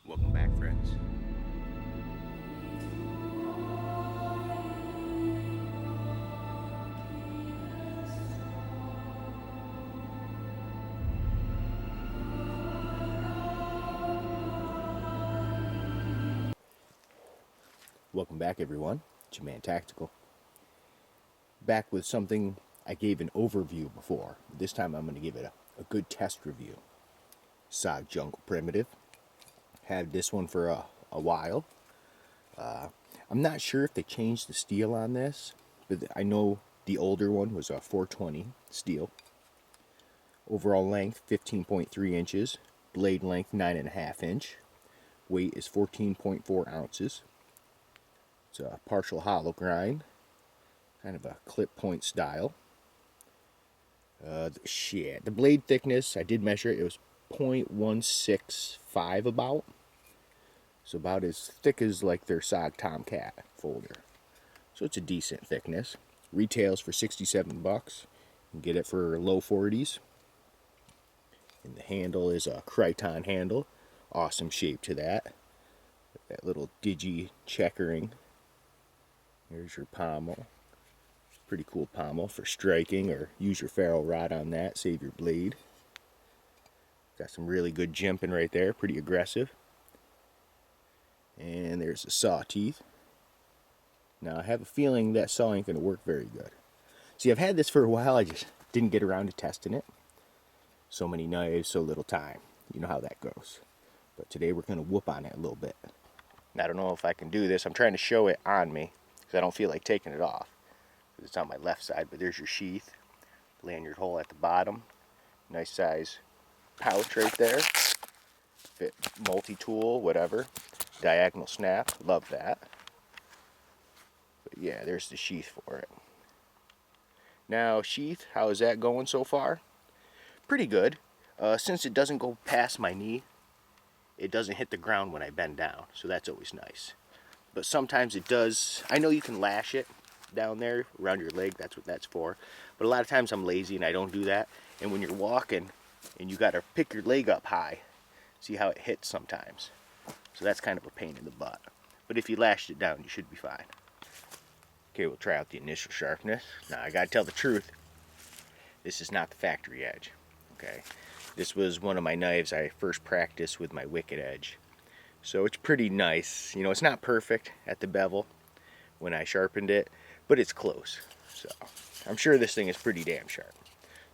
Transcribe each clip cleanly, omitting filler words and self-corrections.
Welcome back, friends. Welcome back, everyone. It's your man Tactical. Back with something I gave an overview before. This time I'm going to give it a good test review. SOG Jungle Primitive. Had this one for a while. I'm not sure if they changed the steel on this, but I know the older one was a 420 steel. Overall length 15.3 inches. Blade length 9.5 inch. Weight is 14.4 ounces. It's a partial hollow grind, kind of a clip point style. The blade thickness, I did measure it, it was 0.165 about. So about as thick as like their SOG Tomcat folder. So it's a decent thickness. Retails for 67 bucks. You can get it for low 40s. And the handle is a Crichton handle. Awesome shape to that. That little digi checkering. Here's your pommel. Pretty cool pommel for striking, or use your ferrule rod on that, save your blade. Got some really good jimping right there, pretty aggressive. And there's the saw teeth. Now I have a feeling that saw ain't going to work very good. See, I've had this for a while, I just didn't get around to testing it. So many knives, so little time. You know how that goes. But today we're going to whoop on it a little bit. And I don't know if I can do this. I'm trying to show it on me, because I don't feel like taking it off. It's on my left side, but there's your sheath. Lanyard hole at the bottom. Nice size pouch right there. Fit multi-tool, whatever. Diagonal snap, love that. But yeah, there's the sheath for it. Now, sheath, how is that going so far? Pretty good. Since it doesn't go past my knee, it doesn't hit the ground when I bend down, so that's always nice. But sometimes it does. I know you can lash it down there around your leg, that's what that's for. But a lot of times I'm lazy and I don't do that. And when you're walking and you gotta pick your leg up high, see how it hits sometimes. So that's kind of a pain in the butt. But if you lashed it down, you should be fine. Okay, we'll try out the initial sharpness. Now I gotta tell the truth, this is not the factory edge. Okay, this was one of my knives I first practiced with my Wicked Edge. So it's pretty nice. You know, it's not perfect at the bevel when I sharpened it, but it's close. So I'm sure this thing is pretty damn sharp.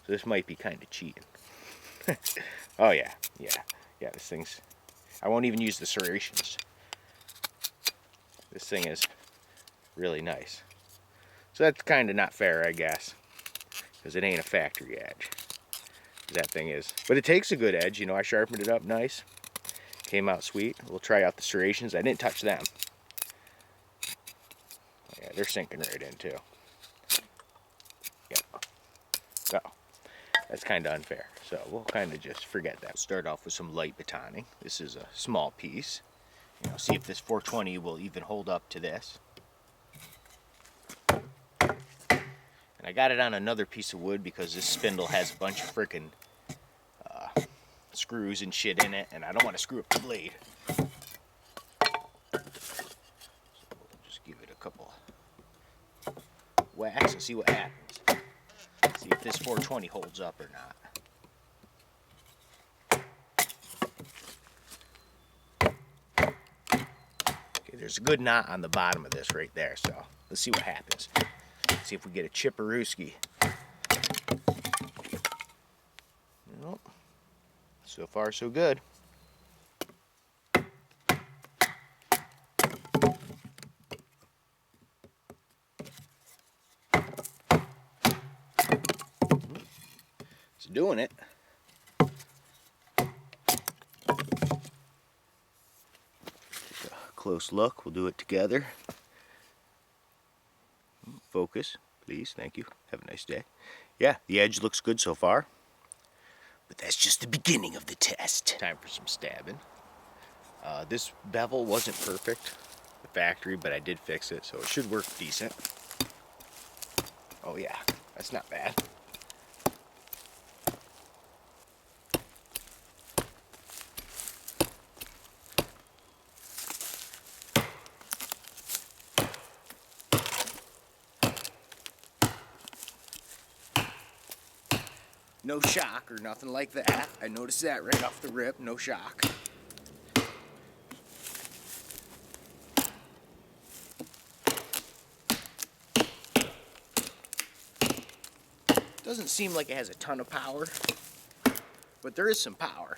So this might be kind of cheating. Oh yeah, this thing's, I won't even use the serrations. This thing is really nice. So that's kind of not fair, I guess, because it ain't a factory edge. That thing is. But it takes a good edge, you know, I sharpened it up nice. Came out sweet. We'll try out the serrations. I didn't touch them. Yeah, they're sinking right in too. Yeah. So, that's kind of unfair. So we'll kind of just forget that. Start off with some light batoning. This is a small piece. You know, see if this 420 will even hold up to this. And I got it on another piece of wood because this spindle has a bunch of frickin' screws and shit in it, and I don't want to screw up the blade. So we'll just give it a couple whacks and see what happens. See if this 420 holds up or not. Okay, there's a good knot on the bottom of this right there, so let's see what happens. See if we get a chipperooski. Nope. So far, so good. It's doing it. Take a close look. We'll do it together. Focus, please. Thank you. Have a nice day. Yeah, the edge looks good so far. But that's just the beginning of the test. Time for some stabbing. This bevel wasn't perfect, the factory, but I did fix it, so it should work decent. Oh yeah, that's not bad. No shock or nothing like that. I noticed that right off the rip, no shock. Doesn't seem like it has a ton of power, but there is some power.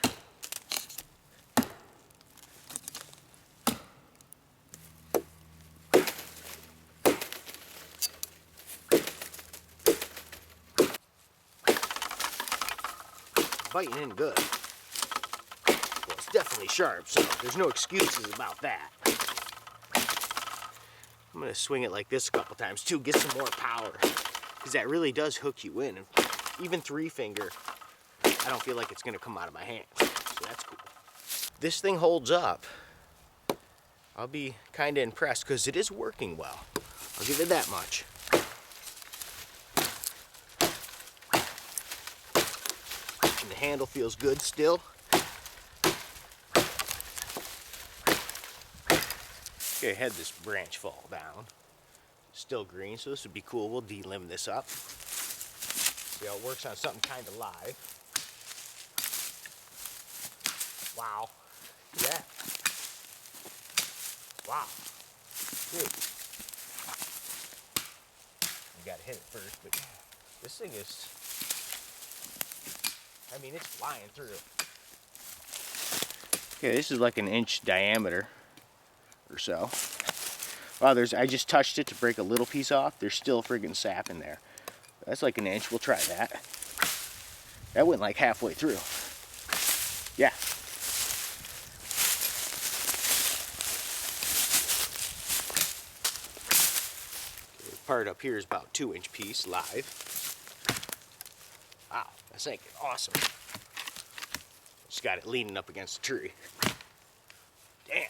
Biting in good. Well, it's definitely sharp, so there's no excuses about that. I'm gonna swing it like this a couple times too, get some more power, because that really does hook you in. And even 3-finger, I don't feel like it's gonna come out of my hands, so that's cool. This thing holds up. I'll be kind of impressed because it is working well. I'll give it that much. And the handle feels good still. Okay, I had this branch fall down. Still green, so this would be cool. We'll delimb this up. See how it works on something kind of live. Wow. Yeah. Wow. Dude. You gotta hit it first, but this thing is, I mean, it's flying through. Okay, this is like an inch diameter or so. Wow, I just touched it to break a little piece off. There's still friggin' sap in there. That's like an inch. We'll try that. That went like halfway through. Yeah. Okay, the part up here is about 2-inch piece live. Wow, that's like awesome. Just got it leaning up against the tree. Damn.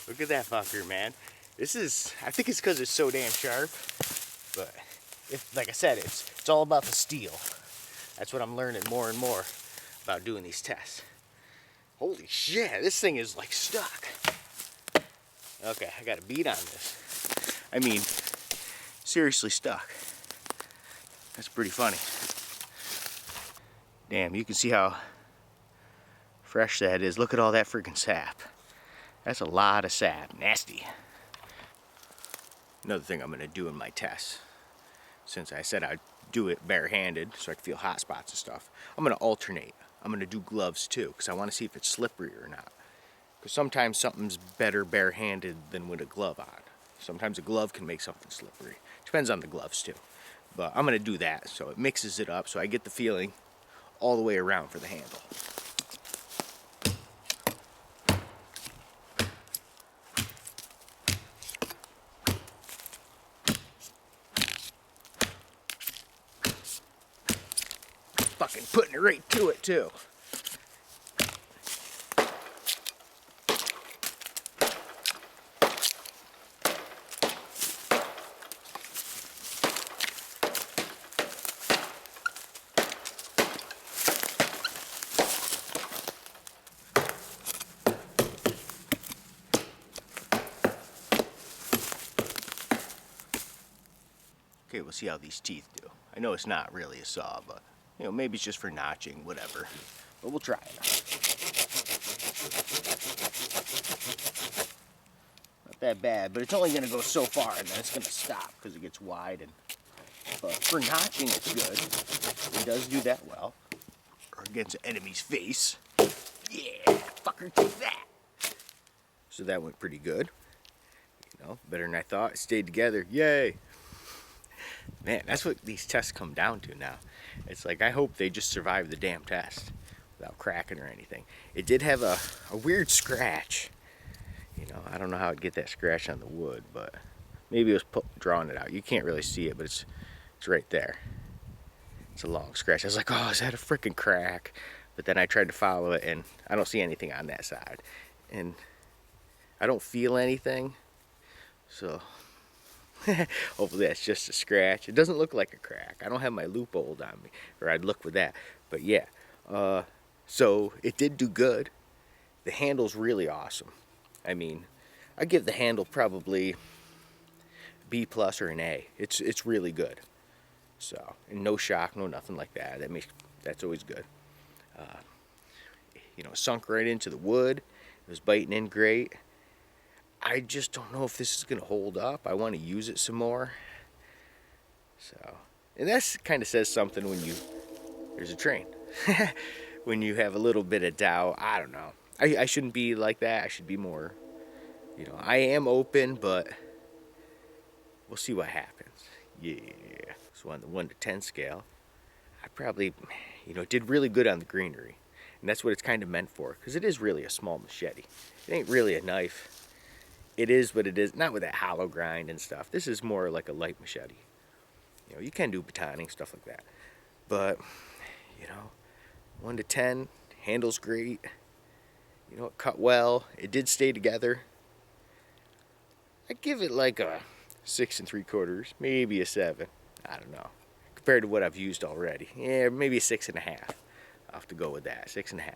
Look at that fucker, man. This is, I think it's because it's so damn sharp, but like I said, it's all about the steel. That's what I'm learning more and more about doing these tests. Holy shit, this thing is like stuck. Okay, I got a beat on this. I mean, seriously stuck. That's pretty funny. Damn, you can see how fresh that is. Look at all that freaking sap. That's a lot of sap. Nasty. Another thing I'm going to do in my tests, since I said I'd do it barehanded so I can feel hot spots and stuff, I'm going to alternate. I'm going to do gloves too, because I want to see if it's slippery or not. Because sometimes something's better barehanded than with a glove on. Sometimes a glove can make something slippery. Depends on the gloves too. But I'm going to do that so it mixes it up so I get the feeling all the way around for the handle. Fucking putting it right to it too. Okay, we'll see how these teeth do. I know it's not really a saw, but you know, maybe it's just for notching, whatever. But we'll try it. Not that bad, but it's only gonna go so far and then it's gonna stop because it gets wide. But for notching, it's good. It does do that well. Or against an enemy's face. Yeah, fucker, take that. So that went pretty good. You know, better than I thought. It stayed together. Yay. Man, that's what these tests come down to now. It's like, I hope they just survive the damn test without cracking or anything. It did have a weird scratch. You know, I don't know how I'd get that scratch on the wood, but maybe it was drawing it out. You can't really see it, but it's right there. It's a long scratch. I was like, oh, is that a freaking crack? But then I tried to follow it, and I don't see anything on that side. And I don't feel anything, so hopefully that's just a scratch. It doesn't look like a crack. I don't have my loop old on me, or I'd look with that. But yeah, so it did do good. The handle's really awesome. I mean, I give the handle probably B+ or an A. It's really good. So, and no shock, no nothing like that. That's always good. You know, sunk right into the wood. It was biting in great. I just don't know if this is going to hold up. I want to use it some more. So, and that kind of says something when there's a train. When you have a little bit of doubt, I don't know. I shouldn't be like that. I should be more, you know, I am open, but we'll see what happens. Yeah. So on the 1 to 10 scale, I probably, you know, did really good on the greenery. And that's what it's kind of meant for, because it is really a small machete. It ain't really a knife. It is what it is, not with that hollow grind and stuff. This is more like a light machete. You know, you can do batoning, stuff like that. But, you know, 1 to 10, handles great. You know, it cut well. It did stay together. I'd give it like a 6 3/4, maybe a 7. I don't know. Compared to what I've used already. Yeah, maybe a 6.5. I'll have to go with that, 6.5.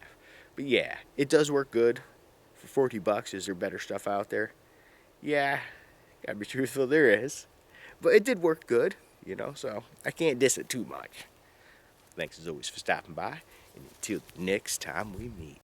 But yeah, it does work good. For 40 bucks, is there better stuff out there? Yeah, gotta be truthful, there is. But it did work good, you know, so I can't diss it too much. Thanks as always for stopping by, and until next time we meet.